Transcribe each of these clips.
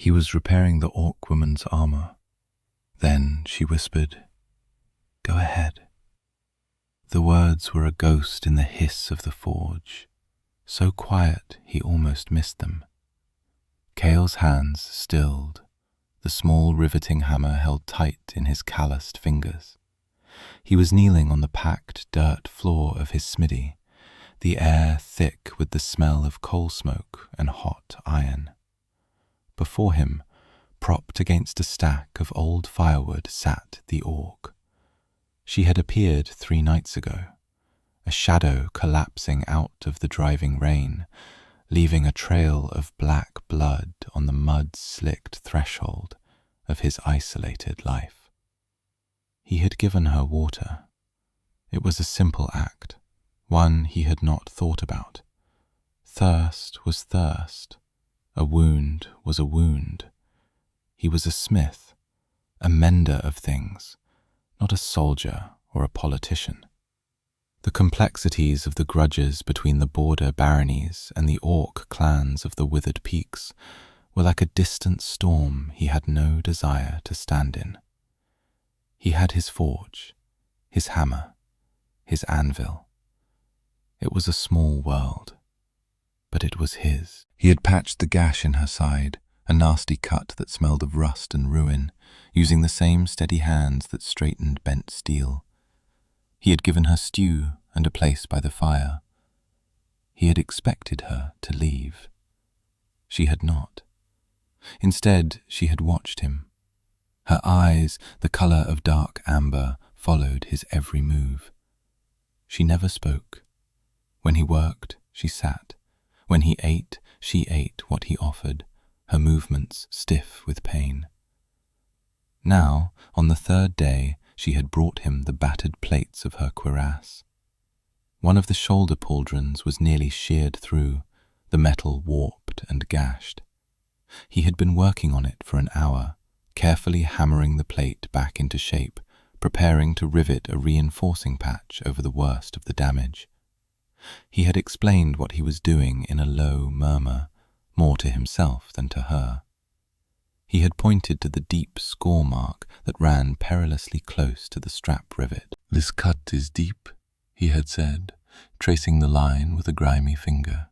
He was repairing the orc woman's armor. Then she whispered, "Go ahead." The words were a ghost in the hiss of the forge, so quiet he almost missed them. Kael's hands stilled, the small riveting hammer held tight in his calloused fingers. He was kneeling on the packed dirt floor of his smithy, the air thick with the smell of coal smoke and hot iron. Before him, propped against a stack of old firewood, sat the orc. She had appeared 3 nights ago, a shadow collapsing out of the driving rain, leaving a trail of black blood on the mud-slicked threshold of his isolated life. He had given her water. It was a simple act, one he had not thought about. Thirst was thirst. A wound was a wound. He was a smith, a mender of things, not a soldier or a politician. The complexities of the grudges between the border baronies and the orc clans of the withered peaks were like a distant storm he had no desire to stand in. He had his forge, his hammer, his anvil. It was a small world, but it was his. He had patched the gash in her side, a nasty cut that smelled of rust and ruin, using the same steady hands that straightened bent steel. He had given her stew and a place by the fire. He had expected her to leave. She had not. Instead, she had watched him. Her eyes, the color of dark amber, followed his every move. She never spoke. When he worked, she sat. When he ate, she ate what he offered, her movements stiff with pain. Now, on the 3rd day, she had brought him the battered plates of her cuirass. One of the shoulder pauldrons was nearly sheared through, the metal warped and gashed. He had been working on it for an hour, carefully hammering the plate back into shape, preparing to rivet a reinforcing patch over the worst of the damage. He had explained what he was doing in a low murmur, more to himself than to her. He had pointed to the deep score mark that ran perilously close to the strap rivet. "This cut is deep," he had said, tracing the line with a grimy finger.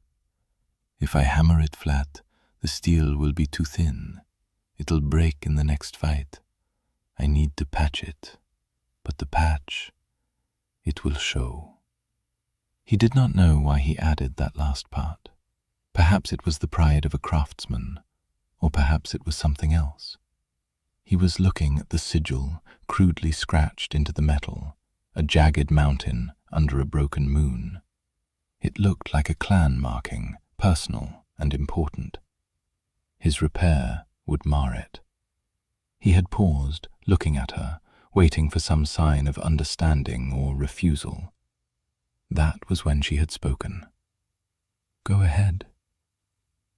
"If I hammer it flat, the steel will be too thin. It'll break in the next fight. I need to patch it, but the patch, it will show." He did not know why he added that last part. Perhaps it was the pride of a craftsman, or perhaps it was something else. He was looking at the sigil crudely scratched into the metal, a jagged mountain under a broken moon. It looked like a clan marking, personal and important. His repair would mar it. He had paused, looking at her, waiting for some sign of understanding or refusal. That was when she had spoken. "Go ahead."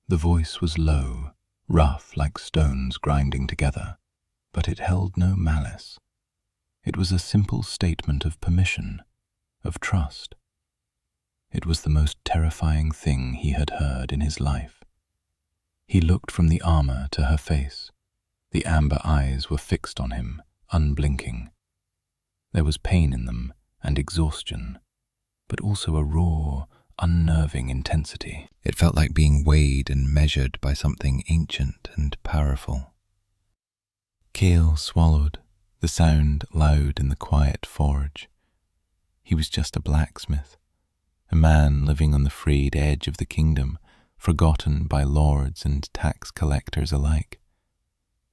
The voice was low, rough like stones grinding together, but it held no malice. It was a simple statement of permission, of trust. It was the most terrifying thing he had heard in his life. He looked from the armor to her face. The amber eyes were fixed on him, unblinking. There was pain in them and exhaustion, but also a raw, unnerving intensity. It felt like being weighed and measured by something ancient and powerful. Kael swallowed, the sound loud in the quiet forge. He was just a blacksmith, a man living on the frayed edge of the kingdom, forgotten by lords and tax collectors alike.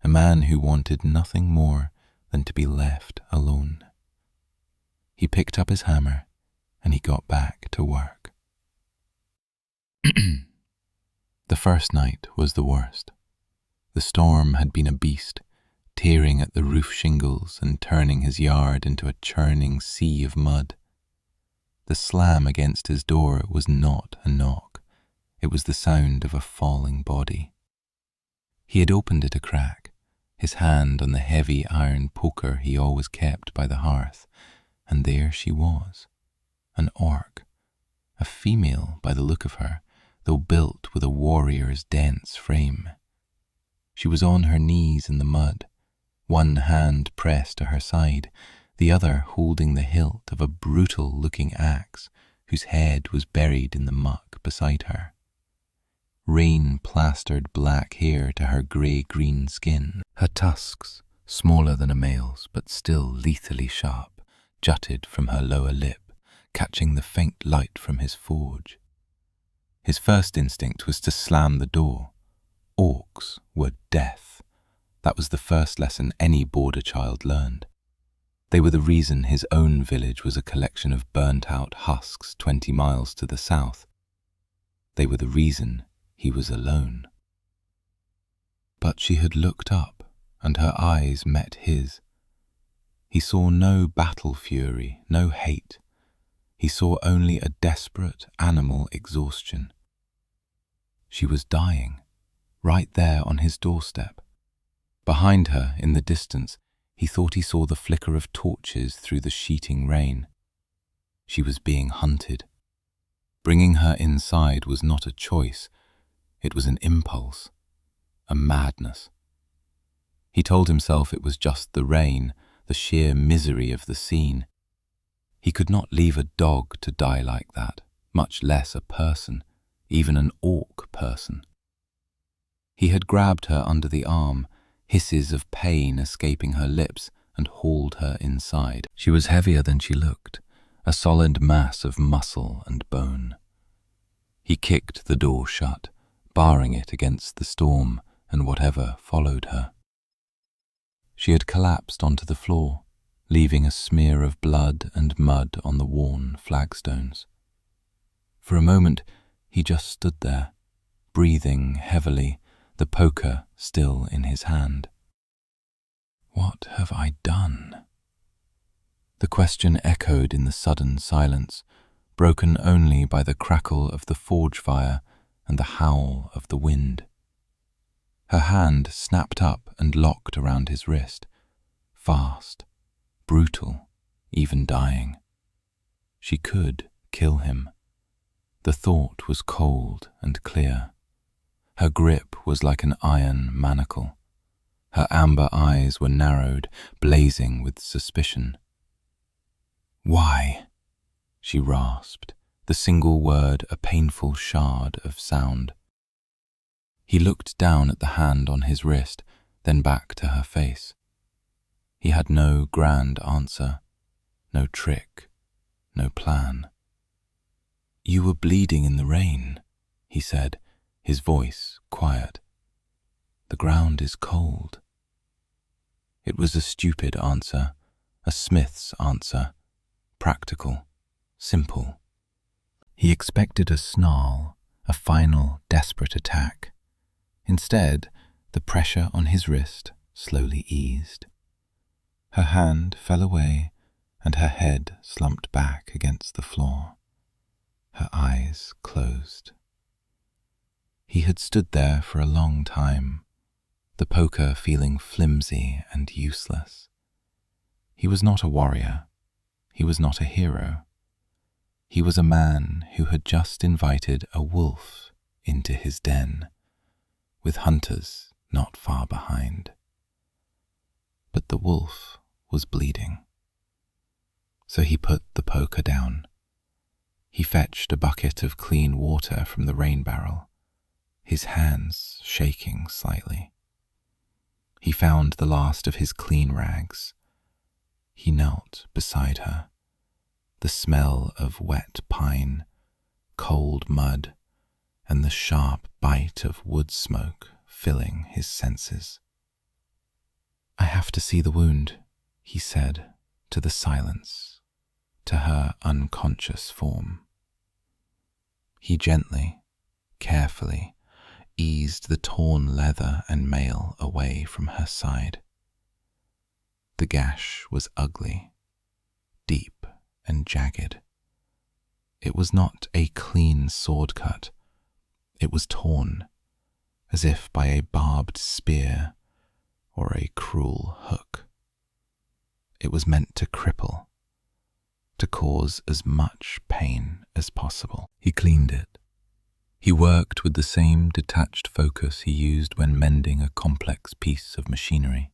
A man who wanted nothing more than to be left alone. He picked up his hammer and he got back to work. The first night was the worst. The storm had been a beast, tearing at the roof shingles and turning his yard into a churning sea of mud. The slam against his door was not a knock. It was the sound of a falling body. He had opened it a crack, his hand on the heavy iron poker he always kept by the hearth, and there she was, an orc, a female by the look of her, though built with a warrior's dense frame. She was on her knees in the mud, one hand pressed to her side, the other holding the hilt of a brutal-looking axe whose head was buried in the muck beside her. Rain plastered black hair to her grey-green skin. Her tusks, smaller than a male's but still lethally sharp, jutted from her lower lip, catching the faint light from his forge. His first instinct was to slam the door. Orcs were death. That was the first lesson any border child learned. They were the reason his own village was a collection of burnt-out husks 20 miles to the south. They were the reason he was alone. But she had looked up, and her eyes met his. He saw no battle fury, no hate. He saw only a desperate animal exhaustion. She was dying, right there on his doorstep. Behind her, in the distance, he thought he saw the flicker of torches through the sheeting rain. She was being hunted. Bringing her inside was not a choice. It was an impulse, a madness. He told himself it was just the rain, the sheer misery of the scene. He could not leave a dog to die like that, much less a person, even an orc person. He had grabbed her under the arm, hisses of pain escaping her lips, and hauled her inside. She was heavier than she looked, a solid mass of muscle and bone. He kicked the door shut, barring it against the storm and whatever followed her. She had collapsed onto the floor, leaving a smear of blood and mud on the worn flagstones. For a moment, he just stood there, breathing heavily, the poker still in his hand. What have I done? The question echoed in the sudden silence, broken only by the crackle of the forge fire and the howl of the wind. Her hand snapped up and locked around his wrist, fast, brutal, even dying. She could kill him. The thought was cold and clear. Her grip was like an iron manacle. Her amber eyes were narrowed, blazing with suspicion. "Why?" she rasped, the single word a painful shard of sound. He looked down at the hand on his wrist, then back to her face. He had no grand answer, no trick, no plan. "You were bleeding in the rain," he said, his voice quiet. "The ground is cold." It was a stupid answer, a smith's answer, practical, simple. He expected a snarl, a final, desperate attack. Instead, the pressure on his wrist slowly eased. Her hand fell away, and her head slumped back against the floor. Her eyes closed. He had stood there for a long time, the poker feeling flimsy and useless. He was not a warrior. He was not a hero. He was a man who had just invited a wolf into his den, with hunters not far behind. But the wolf was bleeding. So he put the poker down. He fetched a bucket of clean water from the rain barrel, his hands shaking slightly. He found the last of his clean rags. He knelt beside her, the smell of wet pine, cold mud, and the sharp bite of wood smoke filling his senses. "I have to see the wound," he said, to the silence, to her unconscious form. He gently, carefully, eased the torn leather and mail away from her side. The gash was ugly, deep and jagged. It was not a clean sword cut. It was torn, as if by a barbed spear or a cruel hook. It was meant to cripple, to cause as much pain as possible. He cleaned it, He worked with the same detached focus he used when mending a complex piece of machinery.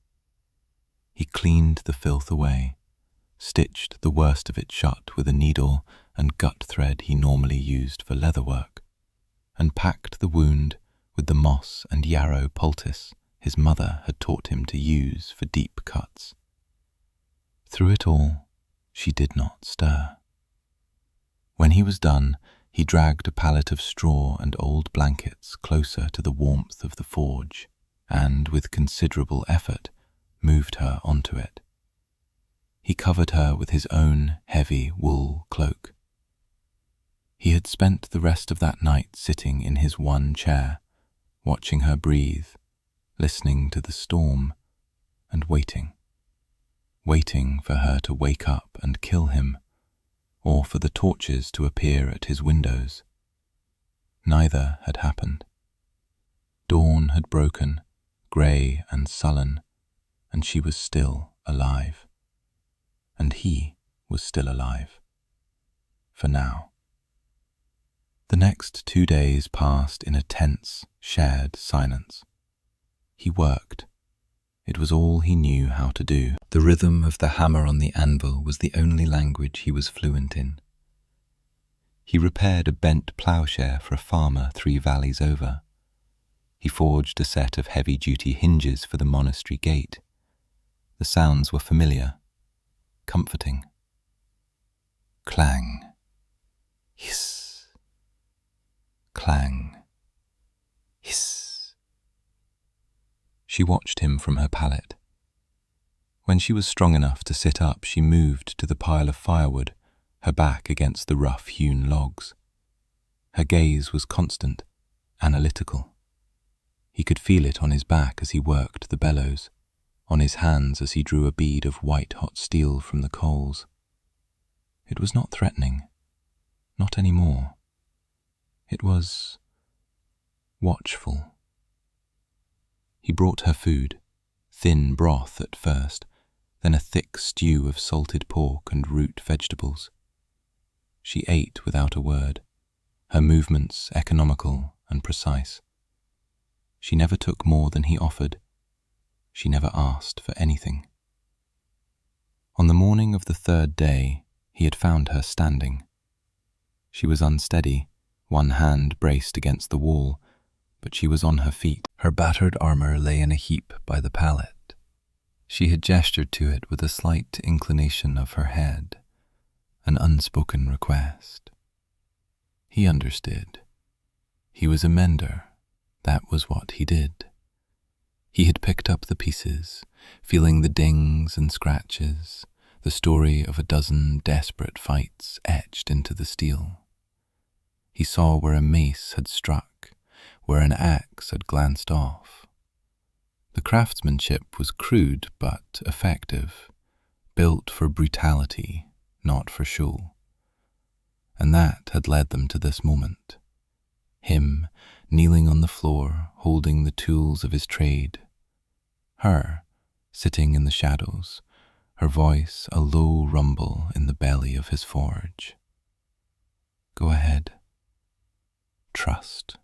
He cleaned the filth away, stitched the worst of it shut with a needle and gut thread he normally used for leatherwork, and packed the wound with the moss and yarrow poultice his mother had taught him to use for deep cuts. Through it all, she did not stir. When he was done, he dragged a pallet of straw and old blankets closer to the warmth of the forge, and, with considerable effort, moved her onto it. He covered her with his own heavy wool cloak. He had spent the rest of that night sitting in his one chair, watching her breathe, listening to the storm, and waiting for her to wake up and kill him, or for the torches to appear at his windows. Neither had happened. Dawn had broken, grey and sullen, and she was still alive. And he was still alive. For now. The next 2 days passed in a tense, shared silence. He worked. It was all he knew how to do. The rhythm of the hammer on the anvil was the only language he was fluent in. He repaired a bent ploughshare for a farmer 3 valleys over. He forged a set of heavy-duty hinges for the monastery gate. The sounds were familiar, comforting. Clang, hiss, clang, hiss. She watched him from her pallet. When she was strong enough to sit up, she moved to the pile of firewood, her back against the rough-hewn logs. Her gaze was constant, analytical. He could feel it on his back as he worked the bellows, on his hands as he drew a bead of white-hot steel from the coals. It was not threatening, not any more. It was watchful. He brought her food, thin broth at first, then a thick stew of salted pork and root vegetables. She ate without a word, her movements economical and precise. She never took more than he offered. She never asked for anything. On the morning of the 3rd day, he had found her standing. She was unsteady, one hand braced against the wall, but she was on her feet. Her battered armor lay in a heap by the pallet. She had gestured to it with a slight inclination of her head, an unspoken request. He understood. He was a mender. That was what he did. He had picked up the pieces, feeling the dings and scratches, the story of a dozen desperate fights etched into the steel. He saw where a mace had struck, where an axe had glanced off. The craftsmanship was crude but effective, built for brutality, not for show. And that had led them to this moment. Him kneeling on the floor, holding the tools of his trade. Her sitting in the shadows, her voice a low rumble in the belly of his forge. Go ahead. Trust.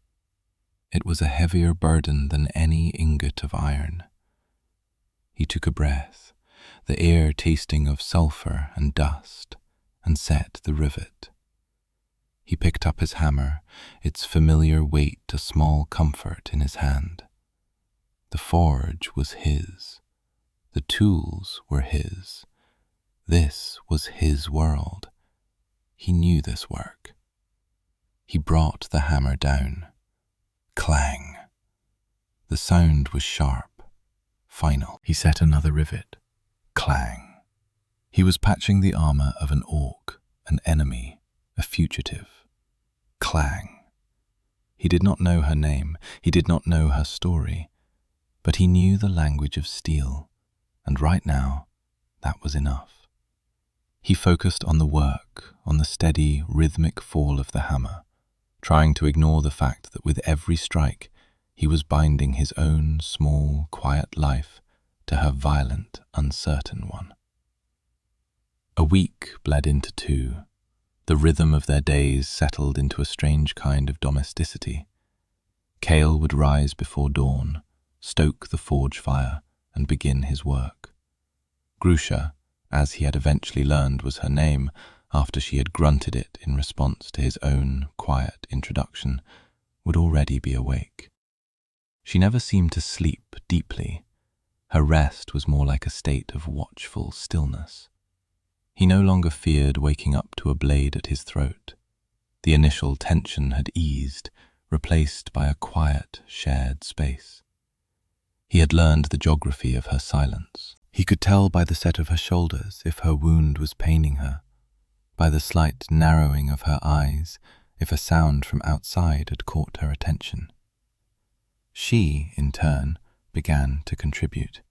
It was a heavier burden than any ingot of iron. He took a breath, the air tasting of sulphur and dust, and set the rivet. He picked up his hammer, its familiar weight a small comfort in his hand. The forge was his. The tools were his. This was his world. He knew this work. He brought the hammer down. Clang. The sound was sharp, final. He set another rivet. Clang. He was patching the armor of an orc, an enemy, a fugitive. Clang. He did not know her name, he did not know her story, but he knew the language of steel, and right now, that was enough. He focused on the work, on the steady, rhythmic fall of the hammer, trying to ignore the fact that with every strike, he was binding his own small, quiet life to her violent, uncertain one. A week bled into 2. The rhythm of their days settled into a strange kind of domesticity. Kael would rise before dawn, stoke the forge fire, and begin his work. Grusha, as he had eventually learned was her name after she had grunted it in response to his own quiet introduction, would already be awake. She never seemed to sleep deeply. Her rest was more like a state of watchful stillness. He no longer feared waking up to a blade at his throat. The initial tension had eased, replaced by a quiet, shared space. He had learned the geography of her silence. He could tell by the set of her shoulders if her wound was paining her, by the slight narrowing of her eyes if a sound from outside had caught her attention. She, in turn, began to contribute.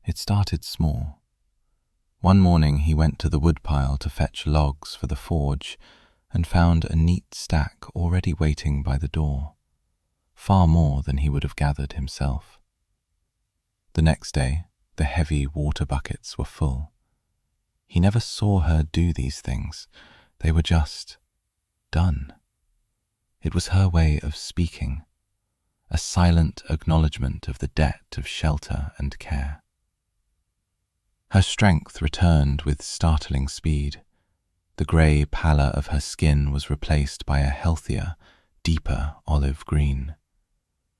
It started small. One morning he went to the woodpile to fetch logs for the forge and found a neat stack already waiting by the door, far more than he would have gathered himself. The next day, the heavy water buckets were full. He never saw her do these things. They were just done. It was her way of speaking, a silent acknowledgement of the debt of shelter and care. Her strength returned with startling speed. The grey pallor of her skin was replaced by a healthier, deeper olive green.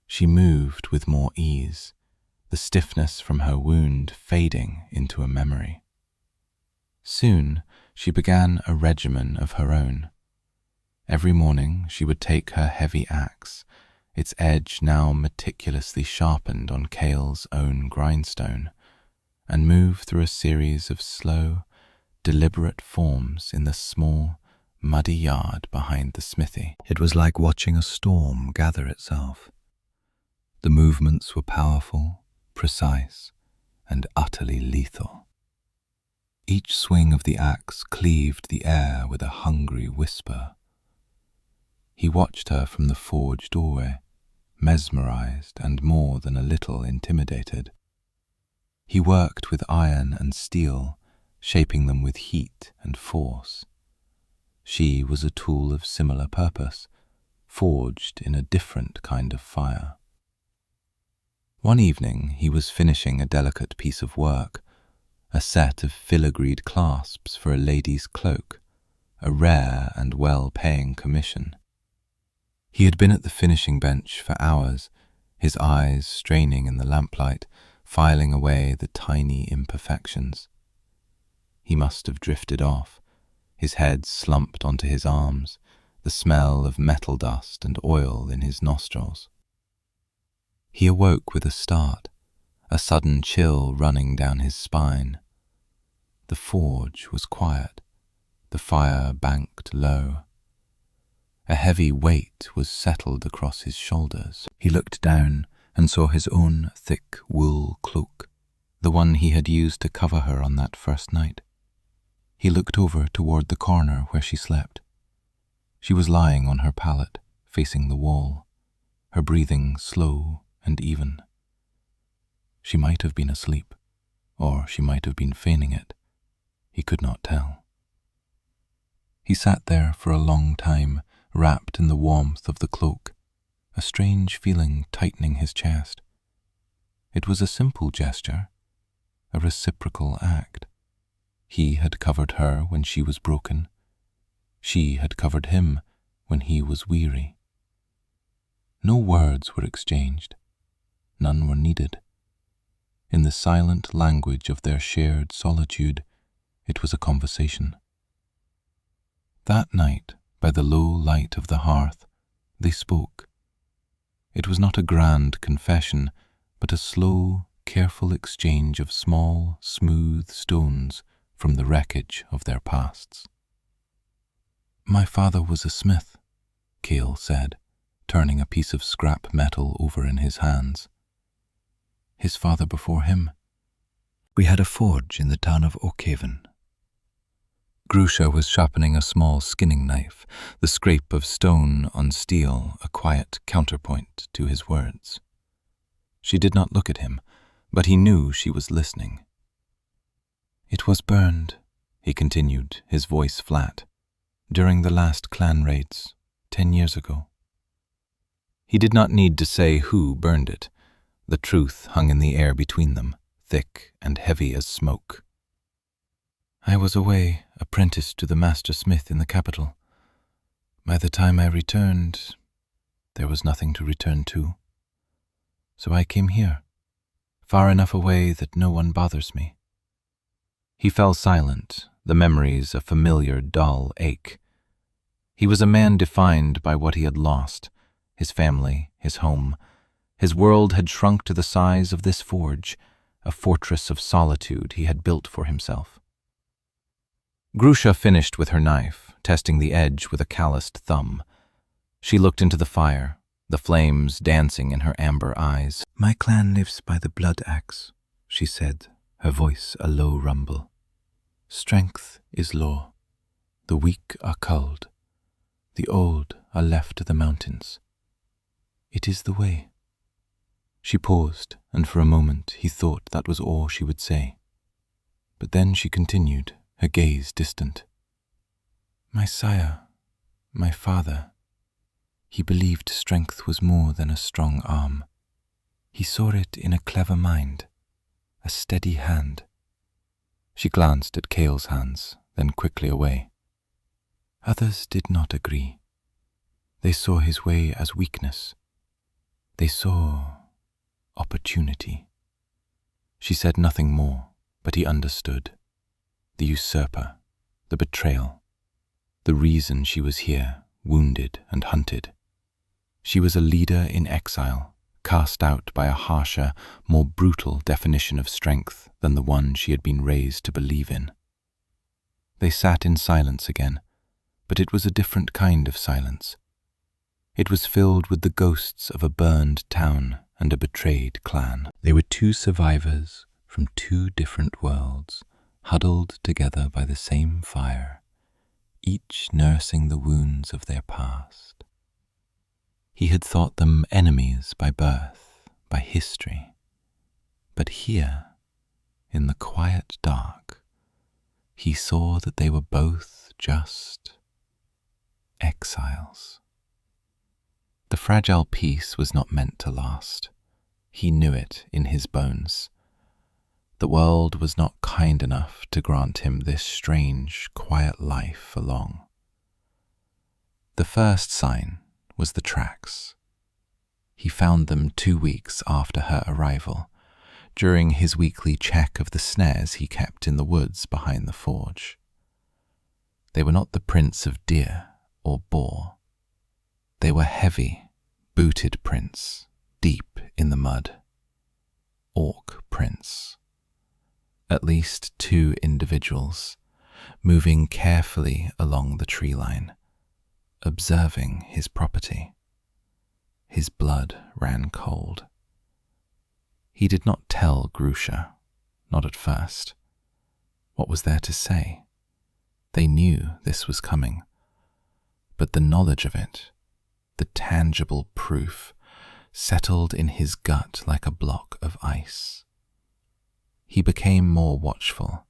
She moved with more ease, the stiffness from her wound fading into a memory. Soon she began a regimen of her own. Every morning she would take her heavy axe, its edge now meticulously sharpened on Kael's own grindstone, and move through a series of slow, deliberate forms in the small, muddy yard behind the smithy. It was like watching a storm gather itself. The movements were powerful, precise, and utterly lethal. Each swing of the axe cleaved the air with a hungry whisper. He watched her from the forge doorway, mesmerized and more than a little intimidated. He worked with iron and steel, shaping them with heat and force. She was a tool of similar purpose, forged in a different kind of fire. One evening he was finishing a delicate piece of work, a set of filigreed clasps for a lady's cloak, a rare and well-paying commission. He had been at the finishing bench for hours, his eyes straining in the lamplight, filing away the tiny imperfections. He must have drifted off, his head slumped onto his arms, the smell of metal dust and oil in his nostrils. He awoke with a start, a sudden chill running down his spine. The forge was quiet, the fire banked low. A heavy weight was settled across his shoulders. He looked down and saw his own thick wool cloak, the one he had used to cover her on that first night. He looked over toward the corner where she slept. She was lying on her pallet, facing the wall, her breathing slow and even. She might have been asleep, or she might have been feigning it. He could not tell. He sat there for a long time, wrapped in the warmth of the cloak, a strange feeling tightening his chest. It was a simple gesture, a reciprocal act. He had covered her when she was broken. She had covered him when he was weary. No words were exchanged. None were needed. In the silent language of their shared solitude, it was a conversation. That night, by the low light of the hearth, they spoke. It was not a grand confession, but a slow, careful exchange of small, smooth stones from the wreckage of their pasts. "My father was a smith," Kael said, turning a piece of scrap metal over in his hands. "His father before him. We had a forge in the town of Oakhaven." Grusha was sharpening a small skinning knife, the scrape of stone on steel a quiet counterpoint to his words. She did not look at him, but he knew she was listening. "It was burned," he continued, his voice flat. during the last clan raids, 10 years ago. He did not need to say who burned it. The truth hung in the air between them, thick and heavy as smoke. I was away, apprenticed to the master smith in the capital. By the time I returned, there was nothing to return to. So I came here, far enough away that no one bothers me. He fell silent, the memories a familiar, dull ache. He was a man defined by what he had lost, his family, his home. His world had shrunk to the size of this forge, a fortress of solitude he had built for himself. Grusha finished with her knife, testing the edge with a calloused thumb. She looked into the fire, the flames dancing in her amber eyes. "My clan lives by the blood axe," she said, her voice a low rumble. "Strength is law. The weak are culled. The old are left to the mountains. It is the way." She paused, and for a moment he thought that was all she would say. But then she continued, her gaze distant. "My sire, my father, he believed strength was more than a strong arm. He saw it in a clever mind, a steady hand." She glanced at Kael's hands, then quickly away. "Others did not agree. They saw his way as weakness. They saw opportunity." She said nothing more, but he understood. The usurper, the betrayal, the reason she was here, wounded and hunted. She was a leader in exile, cast out by a harsher, more brutal definition of strength than the one she had been raised to believe in. They sat in silence again, but it was a different kind of silence. It was filled with the ghosts of a burned town and a betrayed clan. They were two survivors from two different worlds, huddled together by the same fire, each nursing the wounds of their past. He had thought them enemies by birth, by history. But here, in the quiet dark, he saw that they were both just exiles. The fragile peace was not meant to last. He knew it in his bones. The world was not kind enough to grant him this strange, quiet life for long. The first sign was the tracks. He found them 2 weeks after her arrival, during his weekly check of the snares he kept in the woods behind the forge. They were not the prints of deer or boar. They were heavy, booted prints, deep in the mud. Orc prints. At least 2 individuals, moving carefully along the tree line, observing his property. His blood ran cold. He did not tell Grusha, not at first. What was there to say? They knew this was coming, but the knowledge of it, the tangible proof, settled in his gut like a block of ice. He became more watchful,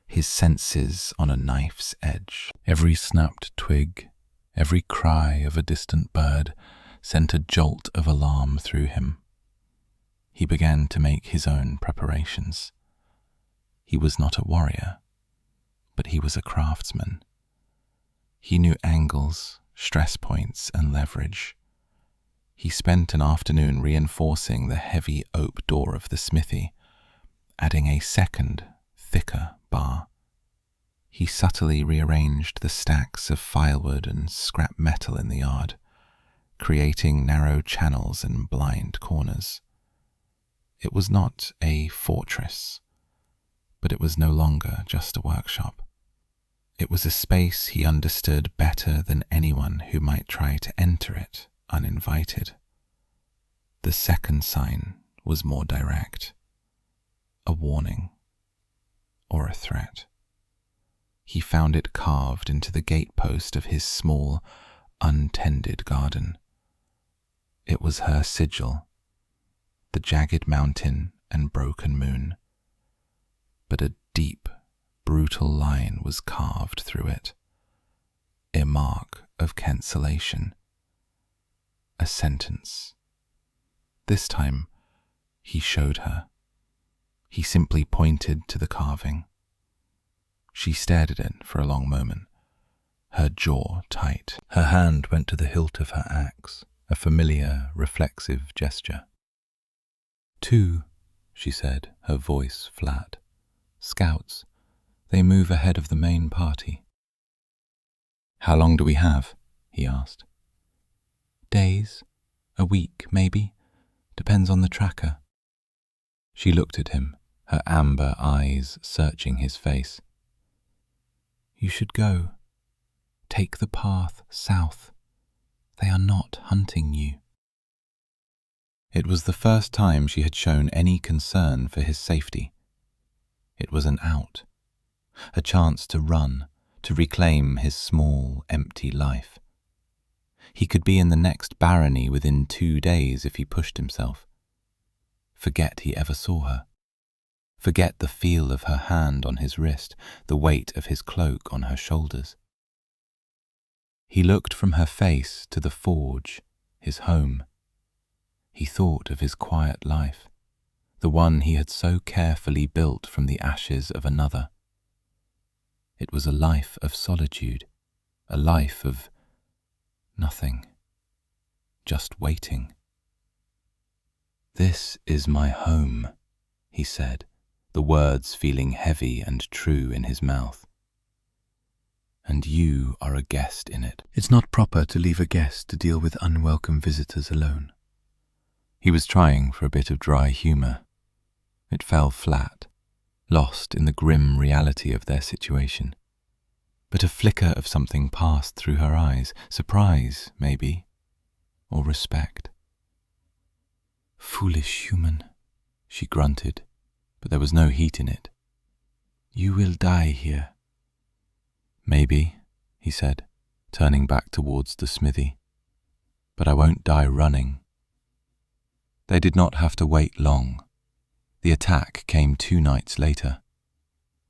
his senses on a knife's edge. Every snapped twig, every cry of a distant bird sent a jolt of alarm through him. He began to make his own preparations. He was not a warrior, but he was a craftsman. He knew angles, stress points, and leverage. He spent an afternoon reinforcing the heavy oak door of the smithy, adding a second, thicker bar. He subtly rearranged the stacks of firewood and scrap metal in the yard, creating narrow channels and blind corners. It was not a fortress, but it was no longer just a workshop. It was a space he understood better than anyone who might try to enter it uninvited. The second sign was more direct. A warning, or a threat. He found it carved into the gatepost of his small, untended garden. It was her sigil, the jagged mountain and broken moon, but a deep, brutal line was carved through it. a mark of cancellation. A sentence. This time, he showed her. He simply pointed to the carving. She stared at it for a long moment, her jaw tight. Her hand went to the hilt of her axe, a familiar, reflexive gesture. 2, she said, her voice flat. Scouts. They move ahead of the main party. How long do we have? He asked. Days. A week, maybe. Depends on the tracker. She looked at him, her amber eyes searching his face. You should go. Take the path south. They are not hunting you. It was the first time she had shown any concern for his safety. It was an out, a chance to run, to reclaim his small, empty life. He could be in the next barony within 2 days if he pushed himself. Forget he ever saw her. Forget the feel of her hand on his wrist, the weight of his cloak on her shoulders. He looked from her face to the forge, his home. He thought of his quiet life, the one he had so carefully built from the ashes of another. It was a life of solitude, a life of nothing, just waiting. This is my home, he said, the words feeling heavy and true in his mouth. And you are a guest in it. It's not proper to leave a guest to deal with unwelcome visitors alone. He was trying for a bit of dry humour. It fell flat, lost in the grim reality of their situation. But a flicker of something passed through her eyes, surprise, maybe, or respect. Foolish human, she grunted, but there was no heat in it. You will die here. Maybe, he said, turning back towards the smithy. But I won't die running. They did not have to wait long. The attack came 2 nights later.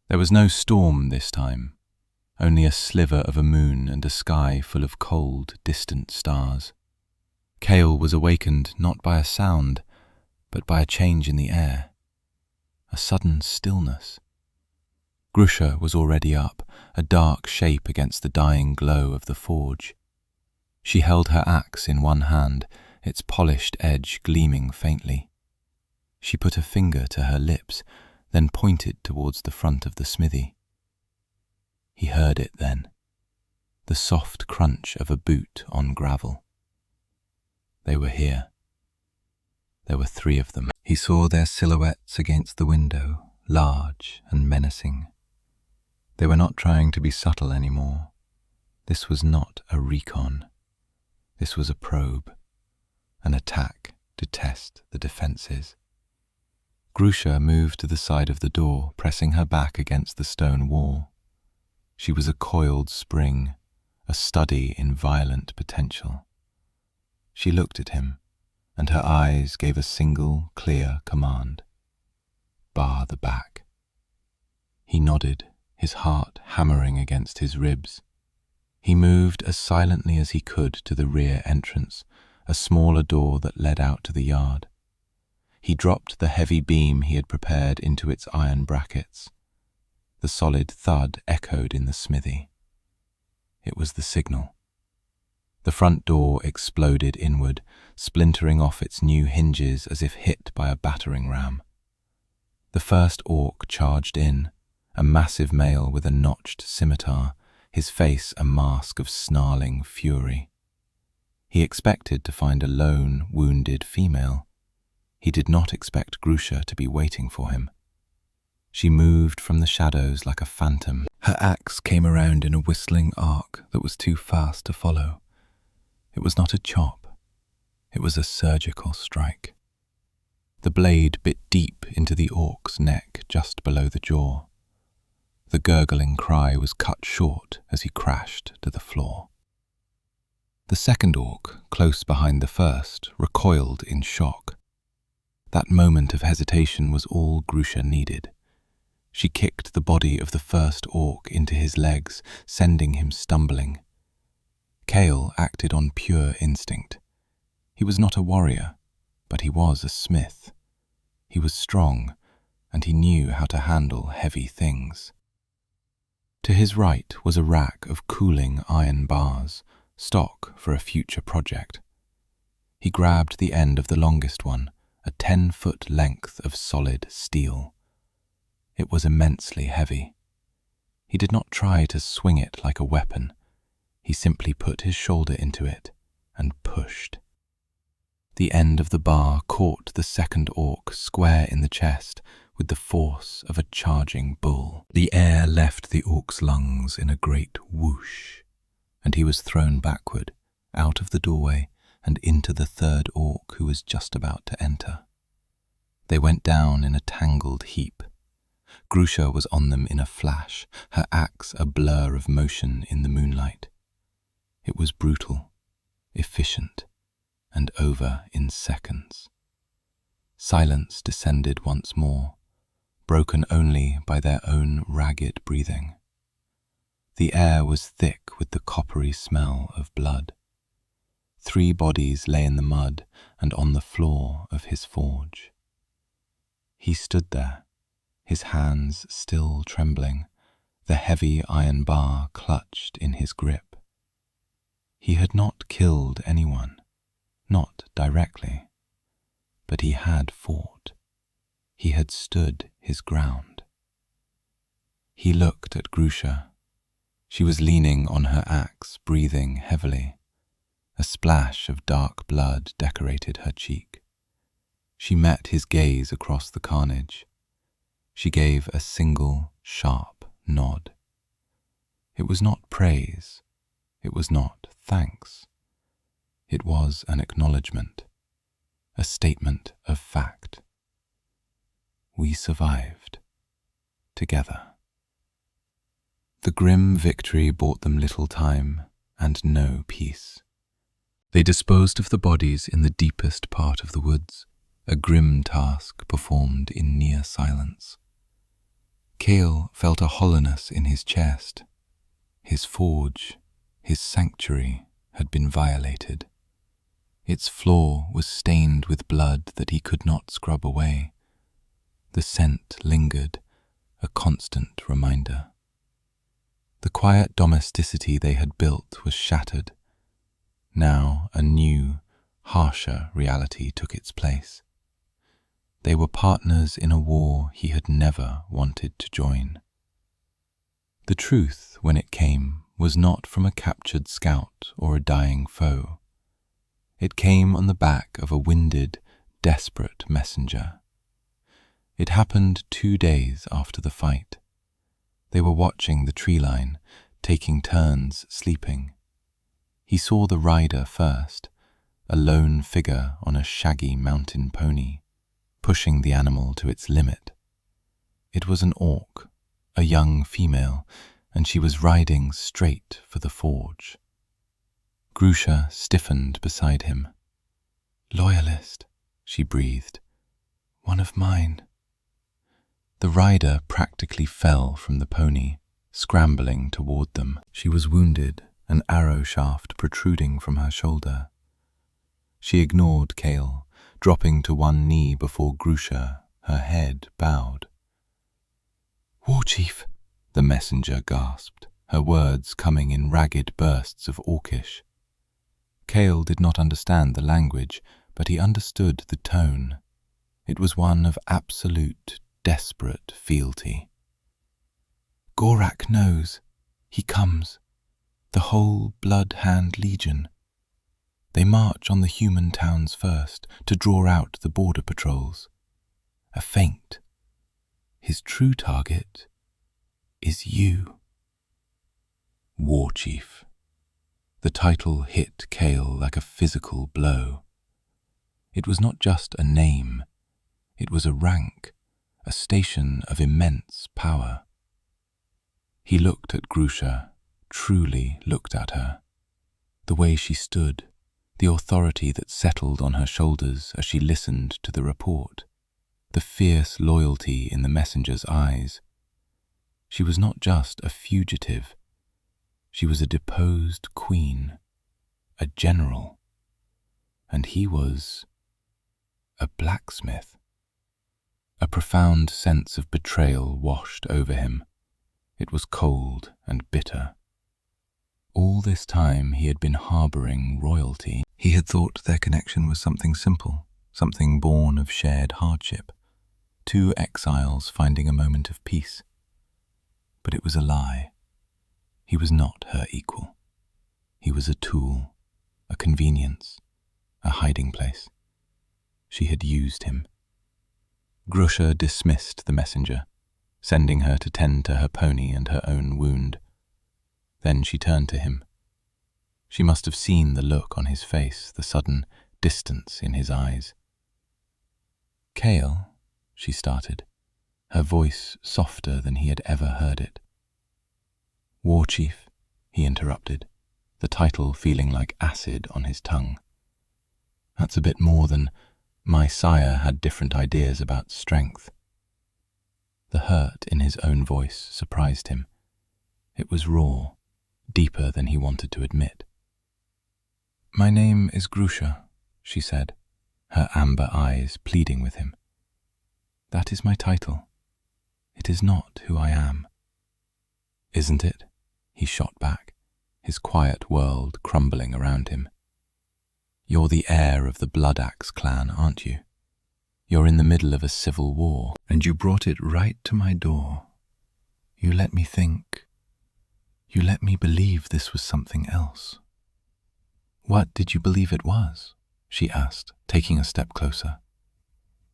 There was no storm this time, only a sliver of a moon and a sky full of cold, distant stars. Kael was awakened not by a sound, but by a change in the air, a sudden stillness. Grusha was already up, a dark shape against the dying glow of the forge. She held her axe in one hand, its polished edge gleaming faintly. She put a finger to her lips, then pointed towards the front of the smithy. He heard it then, the soft crunch of a boot on gravel. They were here. There were 3 of them. He saw their silhouettes against the window, large and menacing. They were not trying to be subtle anymore. This was not a recon. This was a probe, an attack to test the defences. Grusha moved to the side of the door, pressing her back against the stone wall. She was a coiled spring, a study in violent potential. She looked at him, and her eyes gave a single, clear command. Bar the back. He nodded, his heart hammering against his ribs. He moved as silently as he could to the rear entrance, a smaller door that led out to the yard. He dropped the heavy beam he had prepared into its iron brackets. The solid thud echoed in the smithy. It was the signal. The front door exploded inward, splintering off its new hinges as if hit by a battering ram. The first orc charged in, a massive male with a notched scimitar, his face a mask of snarling fury. He expected to find a lone, wounded female. He did not expect Grusha to be waiting for him. She moved from the shadows like a phantom. Her axe came around in a whistling arc that was too fast to follow. It was not a chop. It was a surgical strike. The blade bit deep into the orc's neck just below the jaw. The gurgling cry was cut short as he crashed to the floor. The second orc, close behind the first, recoiled in shock. That moment of hesitation was all Grusha needed. She kicked the body of the first orc into his legs, sending him stumbling. Kael acted on pure instinct. He was not a warrior, but he was a smith. He was strong, and he knew how to handle heavy things. To his right was a rack of cooling iron bars, stock for a future project. He grabbed the end of the longest one, a 10-foot length of solid steel. It was immensely heavy. He did not try to swing it like a weapon. He simply put his shoulder into it and pushed. The end of the bar caught the second orc square in the chest with the force of a charging bull. The air left the orc's lungs in a great whoosh, and he was thrown backward, out of the doorway and into the third orc who was just about to enter. They went down in a tangled heap. Grusha was on them in a flash, her axe a blur of motion in the moonlight. It was brutal, efficient, and over in seconds. Silence descended once more, broken only by their own ragged breathing. The air was thick with the coppery smell of blood. 3 bodies lay in the mud and on the floor of his forge. He stood there, his hands still trembling, the heavy iron bar clutched in his grip. He had not killed anyone, not directly, but he had fought. He had stood his ground. He looked at Grusha. She was leaning on her axe, breathing heavily. A splash of dark blood decorated her cheek. She met his gaze across the carnage. She gave a single, sharp nod. It was not praise. It was not thanks. It was an acknowledgement, a statement of fact. We survived, together. The grim victory bought them little time and no peace. They disposed of the bodies in the deepest part of the woods, a grim task performed in near silence. Kael felt a hollowness in his chest. His forge, his sanctuary, had been violated. Its floor was stained with blood that he could not scrub away. The scent lingered, a constant reminder. The quiet domesticity they had built was shattered. Now a new, harsher reality took its place. They were partners in a war he had never wanted to join. The truth, when it came, was not from a captured scout or a dying foe. It came on the back of a winded, desperate messenger. It happened 2 days after the fight. They were watching the tree line, taking turns sleeping. He saw the rider first, a lone figure on a shaggy mountain pony, pushing the animal to its limit. It was an orc, a young female, and she was riding straight for the forge. Grusha stiffened beside him. "Loyalist," she breathed. "One of mine." The rider practically fell from the pony, scrambling toward them. She was wounded, an arrow shaft protruding from her shoulder. She ignored Kael, dropping to one knee before Grusha, her head bowed. "War Chief," the messenger gasped, her words coming in ragged bursts of Orcish. Kael did not understand the language, but he understood the tone. It was one of absolute, desperate fealty. "Gorak knows. He comes. The whole Blood Hand Legion. They march on the human towns first to draw out the border patrols. A feint. His true target is you." War Chief. The title hit Kael like a physical blow. It was not just a name. It was a rank, a station of immense power. He looked at Grusha, truly looked at her. The way she stood, the authority that settled on her shoulders as she listened to the report, the fierce loyalty in the messenger's eyes. She was not just a fugitive. She was a deposed queen, a general, and he was a blacksmith. A profound sense of betrayal washed over him. It was cold and bitter. All this time he had been harboring royalty. He had thought their connection was something simple, something born of shared hardship, two exiles finding a moment of peace. But it was a lie. He was not her equal. He was a tool, a convenience, a hiding place. She had used him. Grusha dismissed the messenger, sending her to tend to her pony and her own wound. Then she turned to him. She must have seen the look on his face, the sudden distance in his eyes. "Kael," she started, her voice softer than he had ever heard it. "War Chief," he interrupted, the title feeling like acid on his tongue. "That's a bit more than my sire had different ideas about strength." The hurt in his own voice surprised him. It was raw, deeper than he wanted to admit. "My name is Grusha," she said, her amber eyes pleading with him. "That is my title. It is not who I am." "Isn't it?" he shot back, his quiet world crumbling around him. "You're the heir of the Bloodaxe clan, aren't you? You're in the middle of a civil war, and you brought it right to my door. You let me think. You let me believe this was something else." "What did you believe it was?" she asked, taking a step closer.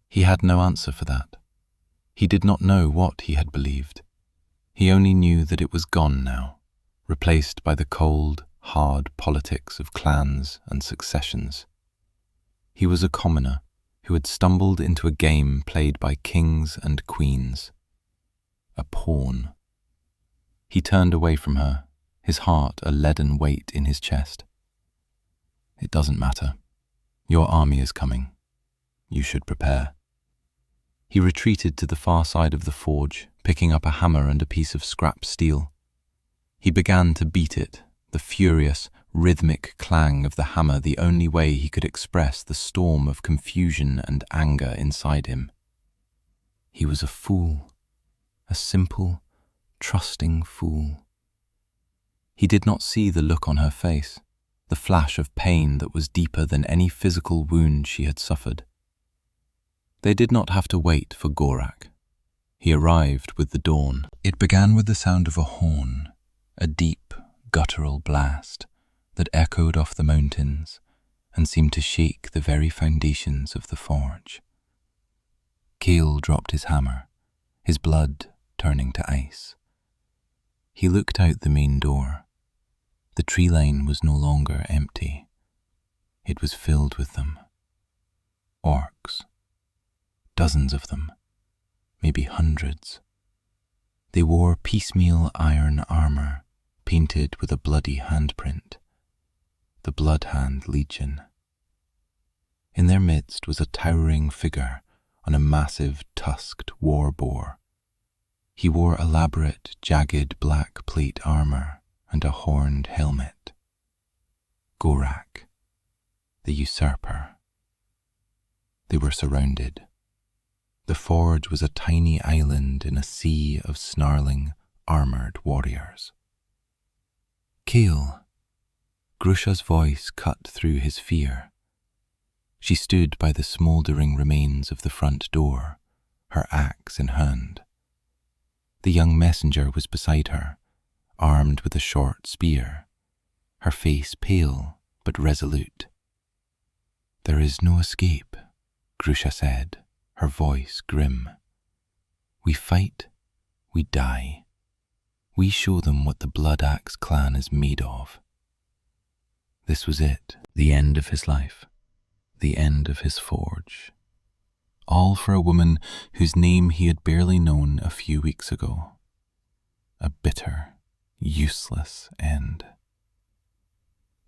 He had no answer for that. He did not know what he had believed. He only knew that it was gone now, replaced by the cold, hard politics of clans and successions. He was a commoner who had stumbled into a game played by kings and queens. A pawn. He turned away from her, his heart a leaden weight in his chest. "It doesn't matter. Your army is coming. You should prepare." He retreated to the far side of the forge, picking up a hammer and a piece of scrap steel. He began to beat it, the furious, rhythmic clang of the hammer the only way he could express the storm of confusion and anger inside him. He was a fool, a simple, trusting fool. He did not see the look on her face, the flash of pain that was deeper than any physical wound she had suffered. They did not have to wait for Gorak. He arrived with the dawn. It began with the sound of a horn, a deep, guttural blast that echoed off the mountains and seemed to shake the very foundations of the forge. Kael dropped his hammer, his blood turning to ice. He looked out the main door. The tree line was no longer empty. It was filled with them. Orcs. Dozens of them, maybe hundreds. They wore piecemeal iron armor, painted with a bloody handprint, the Bloodhand Legion. In their midst was a towering figure on a massive tusked war boar. He wore elaborate, jagged black plate armor and a horned helmet. Gorak, the usurper. They were surrounded. The forge was a tiny island in a sea of snarling, armored warriors. "Kael," Grusha's voice cut through his fear. She stood by the smouldering remains of the front door, her axe in hand. The young messenger was beside her, armed with a short spear, her face pale but resolute. "There is no escape," Grusha said, her voice grim. "We fight, we die. We show them what the Bloodaxe clan is made of." This was it, the end of his life, the end of his forge. All for a woman whose name he had barely known a few weeks ago. A bitter, useless end.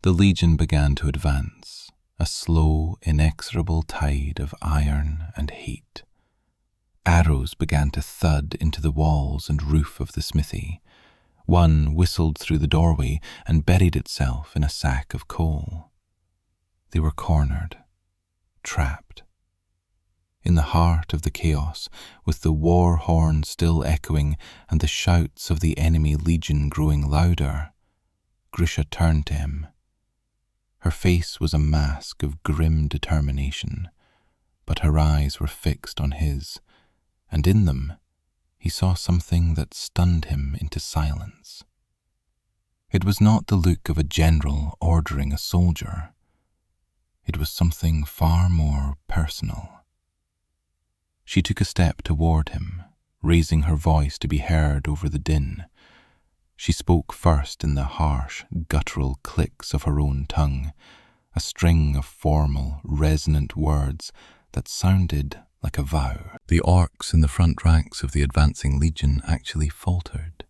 The Legion began to advance, a slow, inexorable tide of iron and hate. Arrows began to thud into the walls and roof of the smithy, One whistled through the doorway and buried itself in a sack of coal. They were cornered, trapped. In the heart of the chaos, with the war horn still echoing and the shouts of the enemy legion growing louder, Grusha turned to him. Her face was a mask of grim determination, but her eyes were fixed on his, and in them he saw something that stunned him into silence. It was not the look of a general ordering a soldier. It was something far more personal. She took a step toward him, raising her voice to be heard over the din. She spoke first in the harsh, guttural clicks of her own tongue, a string of formal, resonant words that sounded like a vow. The orcs in the front ranks of the advancing legion actually faltered,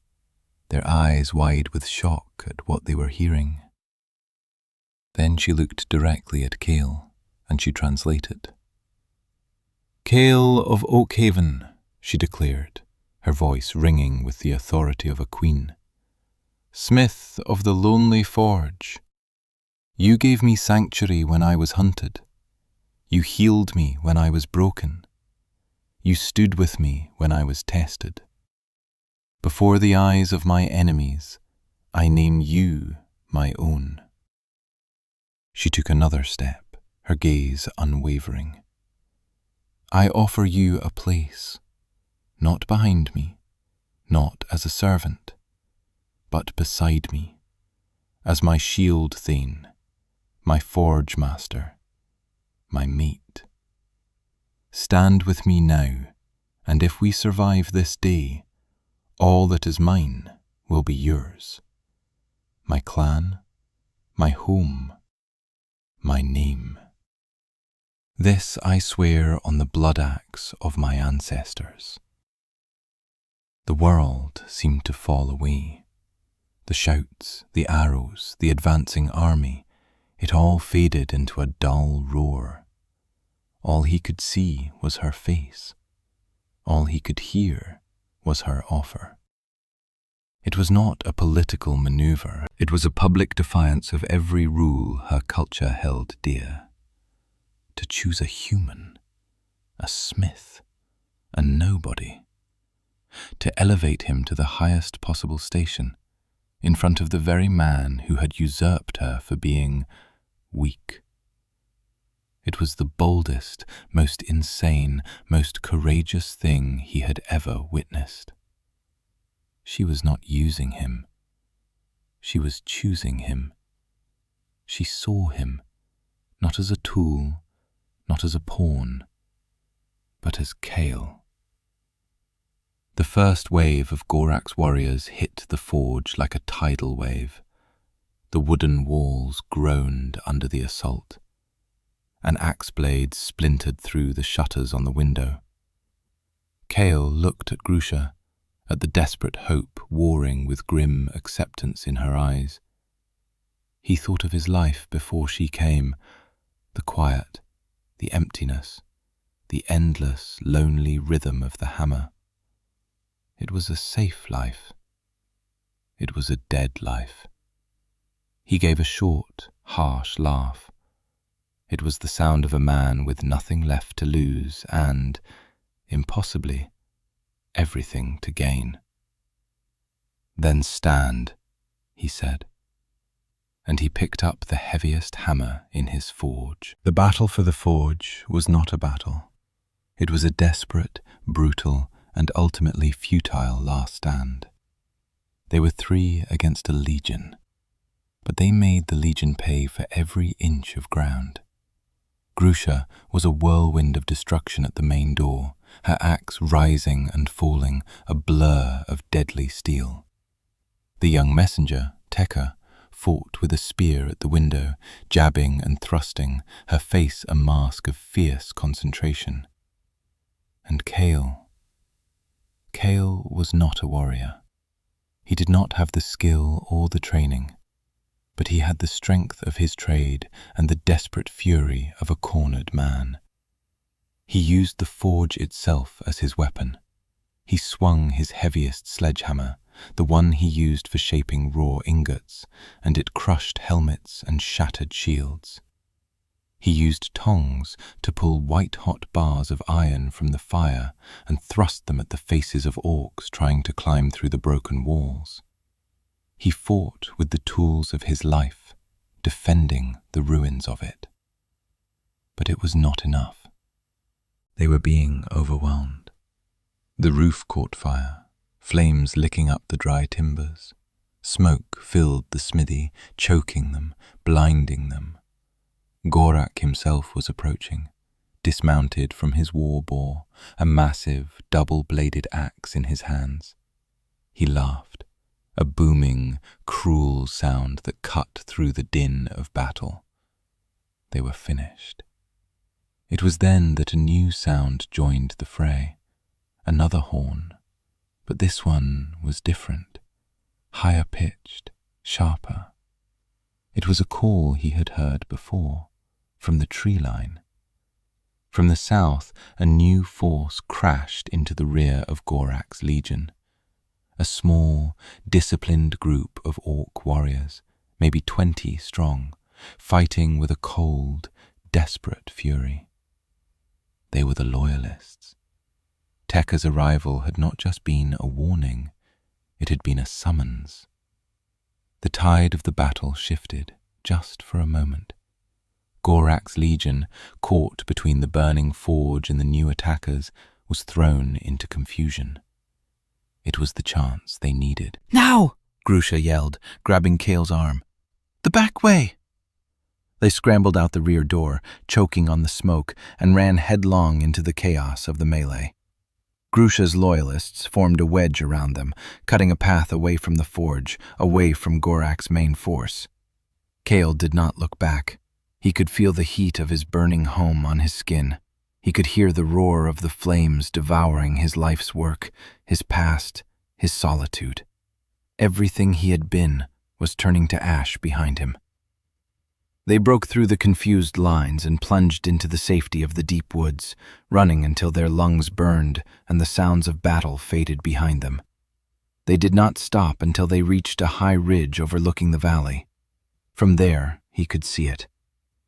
their eyes wide with shock at what they were hearing. Then she looked directly at Kael, and she translated. "Kael of Oakhaven," she declared, her voice ringing with the authority of a queen. "Smith of the Lonely Forge, you gave me sanctuary when I was hunted. You healed me when I was broken. You stood with me when I was tested. Before the eyes of my enemies, I name you my own." She took another step, her gaze unwavering. "I offer you a place, not behind me, not as a servant, but beside me, as my shield thane, my forge master, my mate. Stand with me now, and if we survive this day, all that is mine will be yours. My clan, my home, my name. This I swear on the blood axe of my ancestors." The world seemed to fall away. The shouts, the arrows, the advancing army, it all faded into a dull roar. All he could see was her face. All he could hear was her offer. It was not a political maneuver. It was a public defiance of every rule her culture held dear. To choose a human, a smith, a nobody. To elevate him to the highest possible station, in front of the very man who had usurped her for being weak. It was the boldest, most insane, most courageous thing he had ever witnessed. She was not using him. She was choosing him. She saw him, not as a tool, not as a pawn, but as Kael. The first wave of Gorak's warriors hit the forge like a tidal wave. The wooden walls groaned under the assault. An axe blade splintered through the shutters on the window. Kael looked at Grusha, at the desperate hope warring with grim acceptance in her eyes. He thought of his life before she came, the quiet, the emptiness, the endless, lonely rhythm of the hammer. It was a safe life. It was a dead life. He gave a short, harsh laugh. It was the sound of a man with nothing left to lose and, impossibly, everything to gain. "Then stand," he said. And he picked up the heaviest hammer in his forge. The battle for the forge was not a battle. It was a desperate, brutal, and ultimately futile last stand. They were 3 against a legion, but they made the legion pay for every inch of ground. Grusha was a whirlwind of destruction at the main door, her axe rising and falling, a blur of deadly steel. The young messenger, Tekka, fought with a spear at the window, jabbing and thrusting, her face a mask of fierce concentration. And Kael was not a warrior. He did not have the skill or the training, but he had the strength of his trade and the desperate fury of a cornered man. He used the forge itself as his weapon. He swung his heaviest sledgehammer, the one he used for shaping raw ingots, and it crushed helmets and shattered shields. He used tongs to pull white-hot bars of iron from the fire and thrust them at the faces of orcs trying to climb through the broken walls. He fought with the tools of his life, defending the ruins of it. But it was not enough. They were being overwhelmed. The roof caught fire, flames licking up the dry timbers. Smoke filled the smithy, choking them, blinding them. Gorak himself was approaching, dismounted from his war boar, a massive, double-bladed axe in his hands. He laughed, a booming, cruel sound that cut through the din of battle. They were finished. It was then that a new sound joined the fray, another horn, but this one was different, higher pitched, sharper. It was a call he had heard before, from the tree line. From the south, a new force crashed into the rear of Gorak's legion. A small, disciplined group of orc warriors, maybe 20 strong, fighting with a cold, desperate fury. They were the Loyalists. Tekka's arrival had not just been a warning, it had been a summons. The tide of the battle shifted, just for a moment. Gorak's legion, caught between the burning forge and the new attackers, was thrown into confusion. It was the chance they needed. "Now!" Grusha yelled, grabbing Kael's arm. "The back way!" They scrambled out the rear door, choking on the smoke, and ran headlong into the chaos of the melee. Grusha's loyalists formed a wedge around them, cutting a path away from the forge, away from Gorak's main force. Kael did not look back. He could feel the heat of his burning home on his skin. He could hear the roar of the flames devouring his life's work, his past, his solitude. Everything he had been was turning to ash behind him. They broke through the confused lines and plunged into the safety of the deep woods, running until their lungs burned and the sounds of battle faded behind them. They did not stop until they reached a high ridge overlooking the valley. From there, he could see it.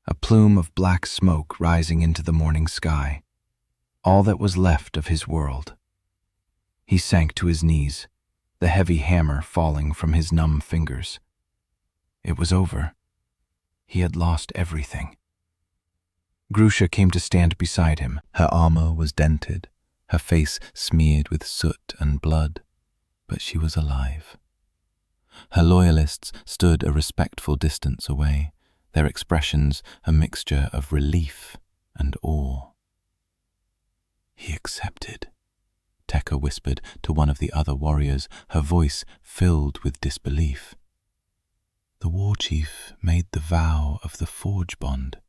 A plume of black smoke rising into the morning sky. All that was left of his world. He sank to his knees, the heavy hammer falling from his numb fingers. It was over. He had lost everything. Grusha came to stand beside him. Her armor was dented, her face smeared with soot and blood, but she was alive. Her loyalists stood a respectful distance away, their expressions a mixture of relief and awe. "He accepted," Tekka whispered to one of the other warriors, her voice filled with disbelief. "The war chief made the vow of the forge bond,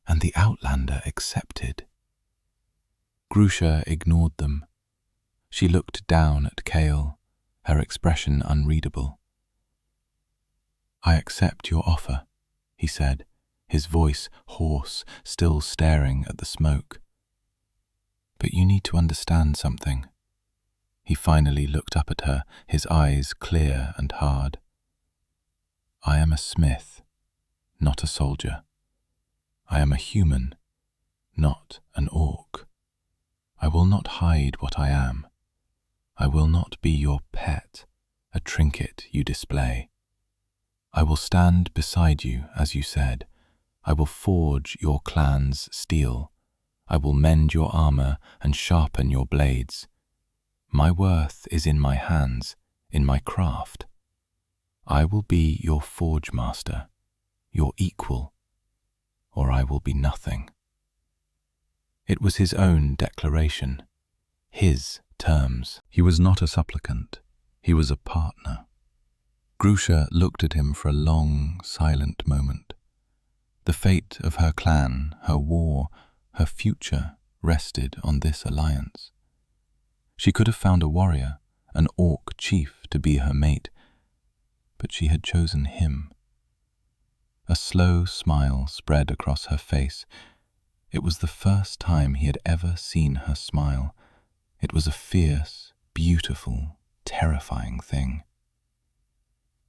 and the outlander accepted." Grusha ignored them. She looked down at Kael, her expression unreadable. "I accept your offer," he said, his voice hoarse, still staring at the smoke. "But you need to understand something." He finally looked up at her, his eyes clear and hard. "I am a smith, not a soldier. I am a human, not an orc. I will not hide what I am. I will not be your pet, a trinket you display. I will stand beside you, as you said. I will forge your clan's steel. I will mend your armor and sharpen your blades. My worth is in my hands, in my craft. I will be your forge master, your equal, or I will be nothing." It was his own declaration, his terms. He was not a supplicant, he was a partner. Grusha looked at him for a long, silent moment. The fate of her clan, her war, her future rested on this alliance. She could have found a warrior, an orc chief, to be her mate, but she had chosen him. A slow smile spread across her face. It was the first time he had ever seen her smile. It was a fierce, beautiful, terrifying thing.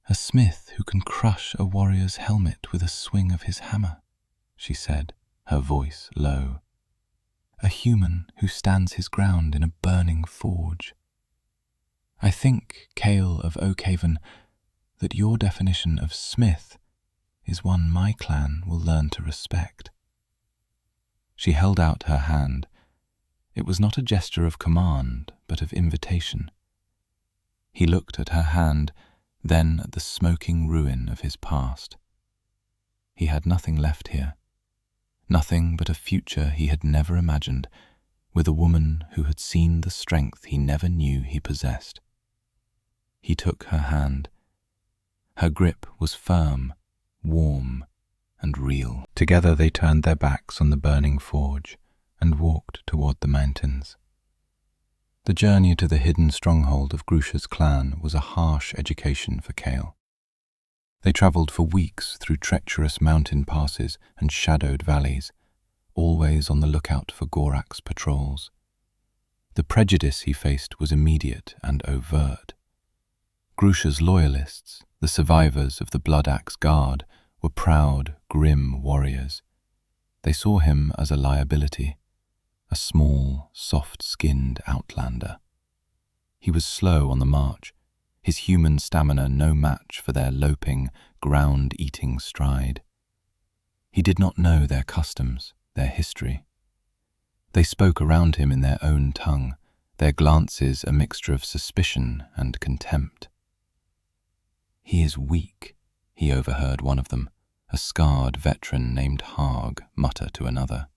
"A smith who can crush a warrior's helmet with a swing of his hammer," she said, her voice low. "A human who stands his ground in a burning forge. I think, Kael of Oakhaven, that your definition of smith is one my clan will learn to respect." She held out her hand. It was not a gesture of command, but of invitation. He looked at her hand, then at the smoking ruin of his past. He had nothing left here, nothing but a future he had never imagined, with a woman who had seen the strength he never knew he possessed. He took her hand. Her grip was firm, warm, and real. Together they turned their backs on the burning forge and walked toward the mountains. The journey to the hidden stronghold of Grusha's clan was a harsh education for Kael. They travelled for weeks through treacherous mountain passes and shadowed valleys, always on the lookout for Gorak's patrols. The prejudice he faced was immediate and overt. Grusha's loyalists, the survivors of the Blood Axe Guard, were proud, grim warriors. They saw him as a liability, a small, soft-skinned outlander. He was slow on the march, his human stamina no match for their loping, ground-eating stride. He did not know their customs, their history. They spoke around him in their own tongue, their glances a mixture of suspicion and contempt. "He is weak," he overheard one of them, a scarred veteran named Harg, mutter to another.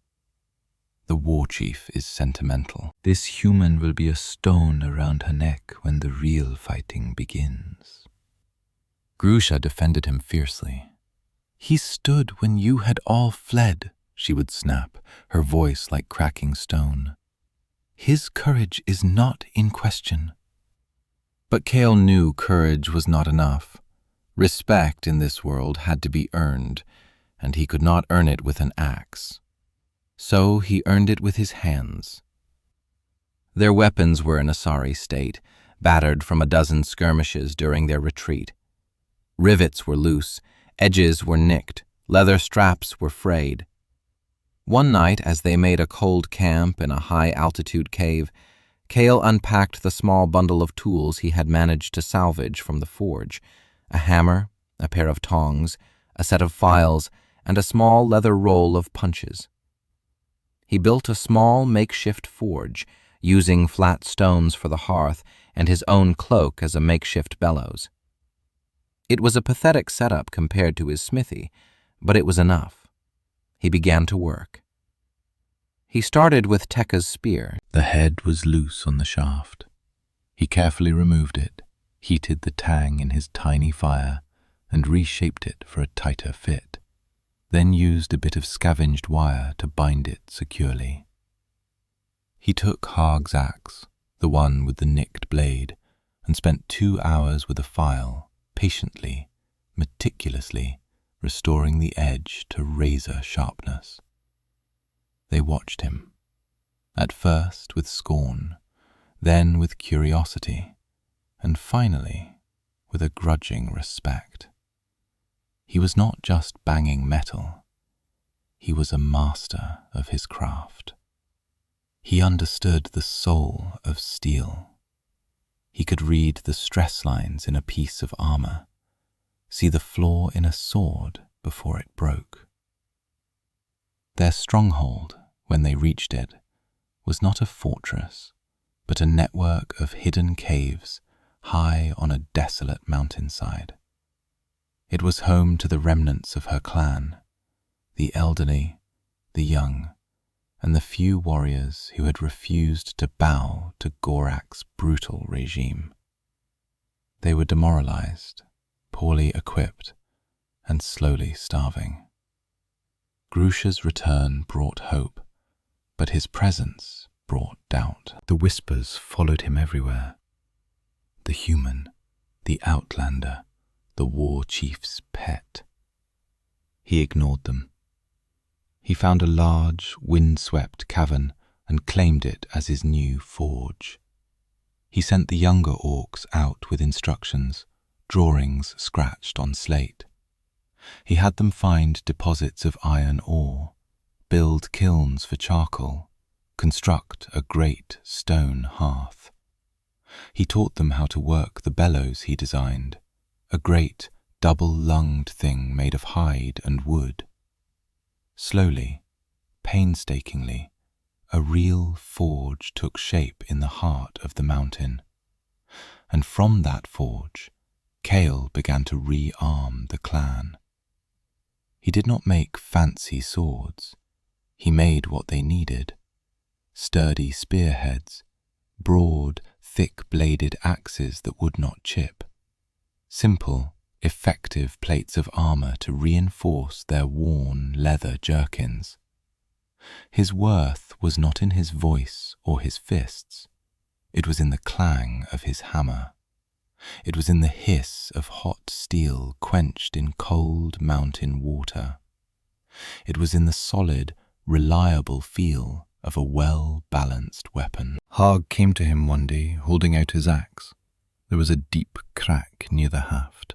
"The war chief is sentimental. This human will be a stone around her neck when the real fighting begins." Grusha defended him fiercely. "He stood when you had all fled," she would snap, her voice like cracking stone. "His courage is not in question." But Kael knew courage was not enough. Respect in this world had to be earned, and he could not earn it with an axe. So he earned it with his hands. Their weapons were in a sorry state, battered from a dozen skirmishes during their retreat. Rivets were loose, edges were nicked, leather straps were frayed. One night, as they made a cold camp in a high-altitude cave, Kael unpacked the small bundle of tools he had managed to salvage from the forge: a hammer, a pair of tongs, a set of files, and a small leather roll of punches. He built a small makeshift forge, using flat stones for the hearth and his own cloak as a makeshift bellows. It was a pathetic setup compared to his smithy, but it was enough. He began to work. He started with Tekka's spear. The head was loose on the shaft. He carefully removed it, heated the tang in his tiny fire, and reshaped it for a tighter fit, then used a bit of scavenged wire to bind it securely. He took Harg's axe, the one with the nicked blade, and spent 2 hours with a file, patiently, meticulously, restoring the edge to razor sharpness. They watched him, at first with scorn, then with curiosity, and finally with a grudging respect. He was not just banging metal. He was a master of his craft. He understood the soul of steel. He could read the stress lines in a piece of armor, see the flaw in a sword before it broke. Their stronghold, when they reached it, was not a fortress, but a network of hidden caves high on a desolate mountainside. It was home to the remnants of her clan, the elderly, the young, and the few warriors who had refused to bow to Gorak's brutal regime. They were demoralized, poorly equipped, and slowly starving. Grusha's return brought hope, but his presence brought doubt. The whispers followed him everywhere. The human, the outlander, the war chief's pet. He ignored them. He found a large, wind-swept cavern and claimed it as his new forge. He sent the younger orcs out with instructions, drawings scratched on slate. He had them find deposits of iron ore, build kilns for charcoal, construct a great stone hearth. He taught them how to work the bellows he designed, a great double-lunged thing made of hide and wood. Slowly, painstakingly, a real forge took shape in the heart of the mountain, and from that forge, Kael began to re-arm the clan. He did not make fancy swords. He made what they needed: sturdy spearheads, broad, thick-bladed axes that would not chip, simple, effective plates of armor to reinforce their worn leather jerkins. His worth was not in his voice or his fists. It was in the clang of his hammer. It was in the hiss of hot steel quenched in cold mountain water. It was in the solid, reliable feel of a well-balanced weapon. Hogg came to him one day, holding out his axe. There was a deep crack near the haft.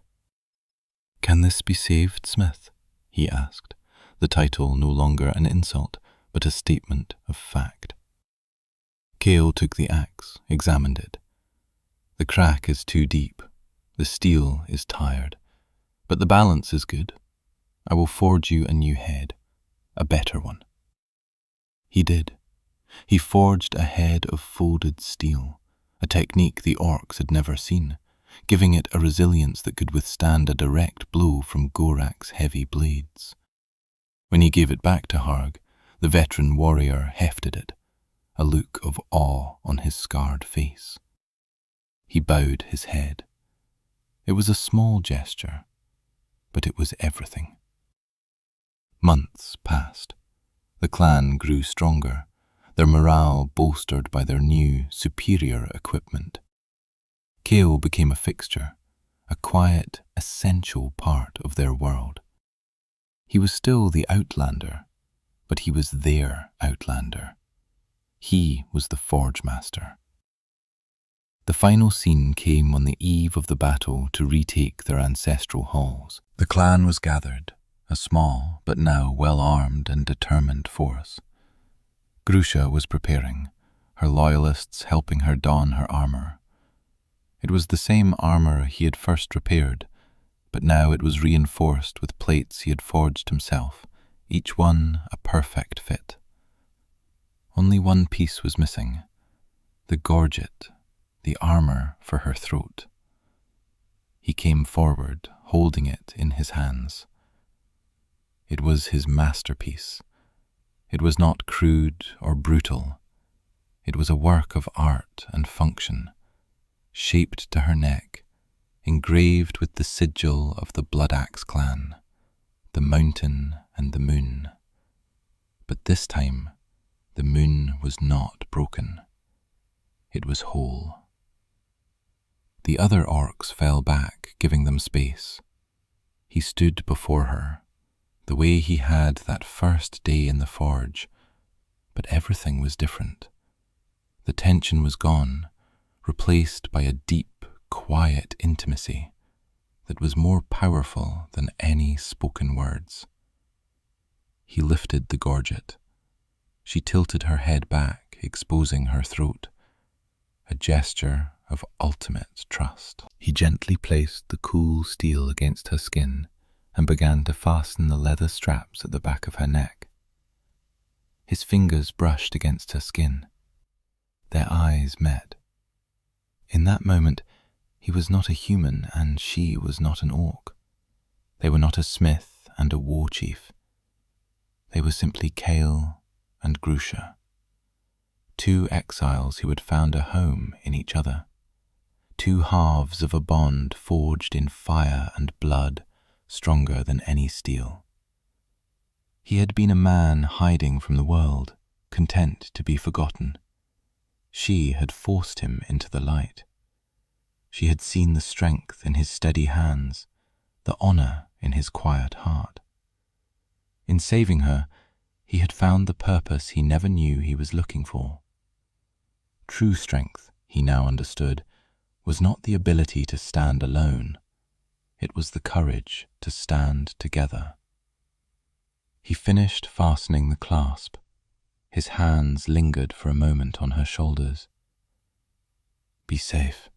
"Can this be saved, Smith?" he asked, the title no longer an insult, but a statement of fact. Kael took the axe, examined it. "The crack is too deep. The steel is tired. But the balance is good. I will forge you a new head, a better one." He did. He forged a head of folded steel, a technique the orcs had never seen, giving it a resilience that could withstand a direct blow from Gorak's heavy blades. When he gave it back to Harg, the veteran warrior hefted it, a look of awe on his scarred face. He bowed his head. It was a small gesture, but it was everything. Months passed. The clan grew stronger, their morale bolstered by their new, superior equipment. Kael became a fixture, a quiet, essential part of their world. He was still the outlander, but he was their outlander. He was the forge master. The final scene came on the eve of the battle to retake their ancestral halls. The clan was gathered, a small but now well-armed and determined force. Grusha was preparing, her loyalists helping her don her armor. It was the same armor he had first repaired, but now it was reinforced with plates he had forged himself, each one a perfect fit. Only one piece was missing: the gorget, the armor for her throat. He came forward, holding it in his hands. It was his masterpiece. It was not crude or brutal. It was a work of art and function, shaped to her neck, engraved with the sigil of the Bloodaxe clan, the mountain and the moon. But this time, the moon was not broken. It was whole. The other orcs fell back, giving them space. He stood before her, the way he had that first day in the forge, but everything was different. The tension was gone, replaced by a deep, quiet intimacy that was more powerful than any spoken words. He lifted the gorget. She tilted her head back, exposing her throat, a gesture of ultimate trust. He gently placed the cool steel against her skin and began to fasten the leather straps at the back of her neck. His fingers brushed against her skin. Their eyes met. In that moment, he was not a human and she was not an orc. They were not a smith and a war chief. They were simply Kael and Grusha, two exiles who had found a home in each other, two halves of a bond forged in fire and blood, stronger than any steel. He had been a man hiding from the world, content to be forgotten. She had forced him into the light. She had seen the strength in his steady hands, the honor in his quiet heart. In saving her, he had found the purpose he never knew he was looking for. True strength, he now understood, was not the ability to stand alone. It was the courage to stand together. He finished fastening the clasp. His hands lingered for a moment on her shoulders. "Be safe,"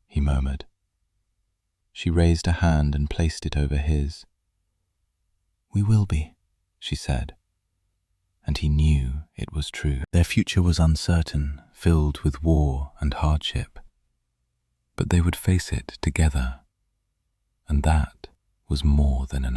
he murmured. She raised a hand and placed it over his. "We will be," she said, and he knew it was true. Their future was uncertain, filled with war and hardship. But they would face it together, and that was more than enough.